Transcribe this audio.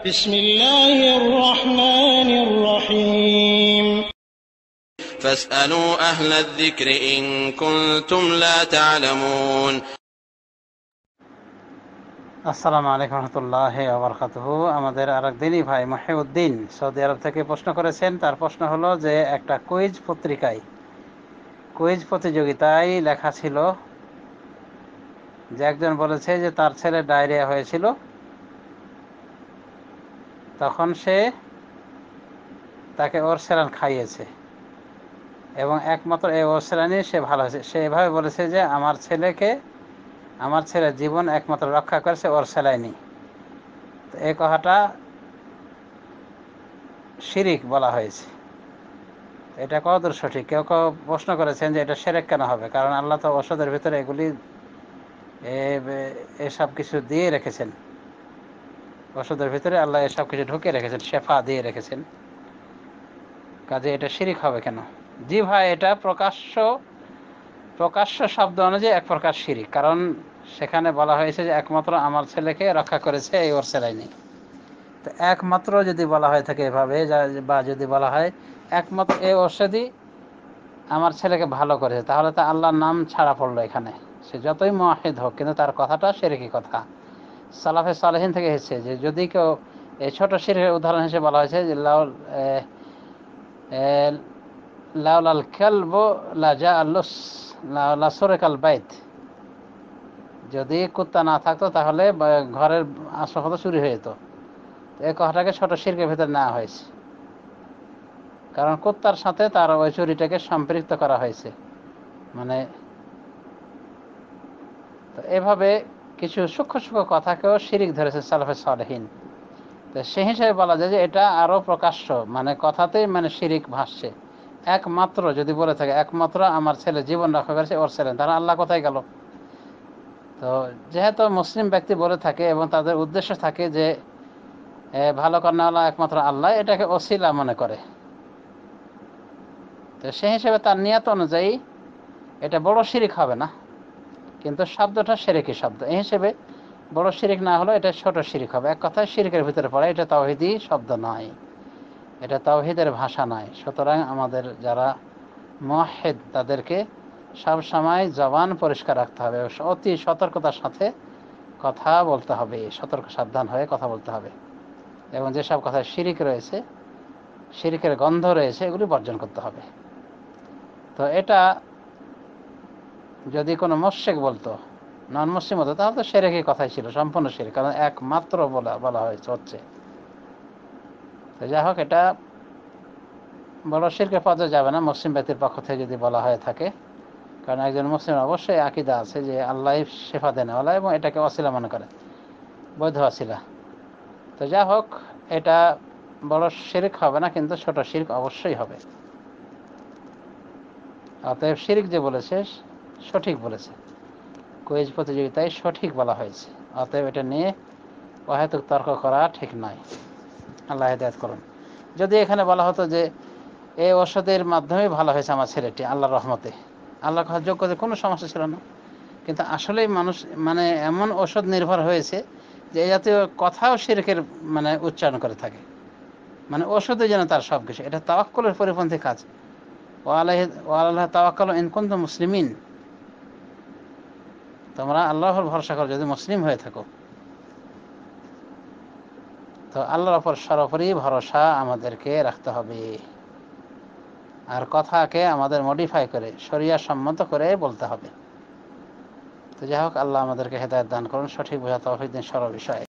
بسم الله الرحمن الرحيم فاسألوا أهل الذكر إن كنتم لا تعلمون আসসালামু আলাইকুম রহমতুল্লাহি ওয়া বারাকাতুহু। আমাদের আরেকদিনই ভাই মহিউদ্দিন সৌদি আরব থেকে প্রশ্ন করেছেন। তার প্রশ্ন হলো যে একটা কুইজ পত্রিকায় কুইজ প্রতিযোগিতায় লেখা ছিল যে একজন বলেছে যে তার ছেলে ডায়রিয়া হয়েছিল, তখন সে তাকে ওরসেরান খাইয়েছে এবং একমাত্র এই ওরসেরানই সে ভালো হয়েছে। সে এভাবে বলেছে যে আমার ছেলের জীবন একমাত্র রক্ষা করেছে ওরসেলাইনি। তো এই কথাটা শিরিক বলা হয়েছে। এটা কতদূর সঠিক? কেউ কেউ প্রশ্ন করেছেন যে এটা শিরক কেন হবে, কারণ আল্লাহ তো ওষুধের ভিতরে এগুলি এসব কিছু দিয়ে রেখেছেন। ওষুধের ভিতরে আল্লাহ এসব কিছু ঢুকিয়ে রেখেছেন, শেফা দিয়ে রেখেছেন, কাজে এটা শিরিক হবে কেন? জি ভাই, এটা প্রকাশ্য শব্দ অনুযায়ী এক প্রকার শিরিক, কারণ সেখানে বলা হয়েছে যে একমাত্র আমার ছেলেকে রক্ষা করেছে এই ওরসেলাইনি। তো একমাত্র যদি বলা হয়ে থাকে এভাবে, বা যদি বলা হয় একমাত্র এই ঔষধই আমার ছেলেকে ভালো করেছে, তাহলে তো আল্লাহর নাম ছাড়া পড়লো এখানে। সে যতই মুওয়াহিদ হোক, কিন্তু তার কথাটা শিরকি কথা। সালাফে সালেহিন থেকে এসেছে যে যদি কেউ এই ছোট শিরকের উদাহরণ হিসেবে বলা হয়েছে যে লাউলাল কালবু লাসুরিকাল বাইত, যদি কুত্তা না থাকতো তাহলে ঘরের আসবাবপত্র চুরি হয়ে যেত। এই কথাটাকে ছোট শিরকের ভিতরে নেওয়া হয়েছে, কারণ কুত্তার সাথে তার ওই চুরিটাকে সম্পৃক্ত করা হয়েছে। মানে তো এভাবে কিছু সূক্ষ্ম সূক্ষ্ম কথাকেও শিরিক ধরেছে সালাফে সালেহিন। তো সেই হিসেবে বলা যায় যে এটা আরো প্রকাশ্য, মানে কথাতেই মানে শিরিক ভাসছে। একমাত্র যদি বলে থাকে একমাত্র আমার ছেলে জীবন রক্ষা করেছে ওর ছেলে, তাহলে আল্লাহ কোথায় গেল? তো যেহেতু মুসলিম ব্যক্তি বলে থাকে এবং তাদের উদ্দেশ্য থাকে যে ভালো কর্নেওয়ালা একমাত্র আল্লাহ, এটাকে ওসিলা মনে করে, তো সেই হিসেবে তার নিয়ত অনুযায়ী এটা বড় শিরিক হবে না, কিন্তু শব্দটা শিরকি শব্দ। এই হিসেবে বড় শিরিক না হলো এটা ছোট শিরিক হবে। এক কথায় শিরিকের ভিতরে পড়ে, এটা তাওহীদি শব্দ নয়, এটা তাওহীদের ভাষা নয়। সুতরাং আমাদের যারা মুওয়াহ্হিদ তাদেরকে সব সময় জবান পরিষ্কার রাখতে হবে, অতি সতর্কতার সাথে কথা বলতে হবে, সতর্ক সাবধান হয়ে কথা বলতে হবে, এবং যেসব কথায় শিরিক রয়েছে, শিরিকের গন্ধ রয়েছে, এগুলি বর্জন করতে হবে। তো এটা যদি কোনো মুশরিক বলতো, নন মুসলিম হতো, তাহলে তো শিরকি কথাই ছিল, সম্পূর্ণ শিরক, কারণ একমাত্র বলা হচ্ছে। তো যাই হোক, এটা বড় শিরকের পর্যায়ে যাবে না মুসলিম ব্যক্তির পক্ষ থেকে যদি বলা হয়ে থাকে, কারণ একজন মুসলিম অবশ্যই আকীদা আছে যে আল্লাহ শেফা দেনওয়ালা এবং এটাকে ওসিলা মনে করে, বৈধ ওসিলা। তো যাই হোক, এটা বড় শিরক হবে না, কিন্তু ছোট শিরক অবশ্যই হবে। অতএব শিরক যে বলেছে সঠিক বলেছে, কুইজ প্রতিযোগিতায় সঠিক বলা হয়েছে। অতএব এটা নিয়ে অহেতুক তর্ক করা ঠিক নয়। আল্লাহ হেদায়েত করুন। যদি এখানে বলা হতো যে এই ওষুধের মাধ্যমে ভালো হয়েছে আমার ছেলেটি আল্লাহর রহমতে, আল্লাহর কথা যোগ্যতে কোনো সমস্যা ছিল না, কিন্তু আসলেই মানুষ মানে এমন ওষুধ নির্ভর হয়েছে যে এই জাতীয় কথাও শিরকের মানে উচ্চারণ করে থাকে, মানে ওষুধে যেন তার সব কিছু। এটা তাওয়াক্কুলের পরিপন্থী কাজ। ওয়ালাল্লাহ তাওয়াক্কালু ইন কুনতুম মুসলিমিন, তোমরা আল্লাহর ভরসা করো যদি মুসলিম হয়ে থাকো। তো আল্লাহর ওপর সর্বোপরি ভরসা আমাদেরকে রাখতে হবে, আর কথাকে আমাদের মডিফাই করে শরিয়া সম্মত করে বলতে হবে। তো যাই হোক, আল্লাহ আমাদেরকে হেদায়েত দান করুন, সঠিক বোঝা তৌফিক দিন সর্ব বিষয়ে।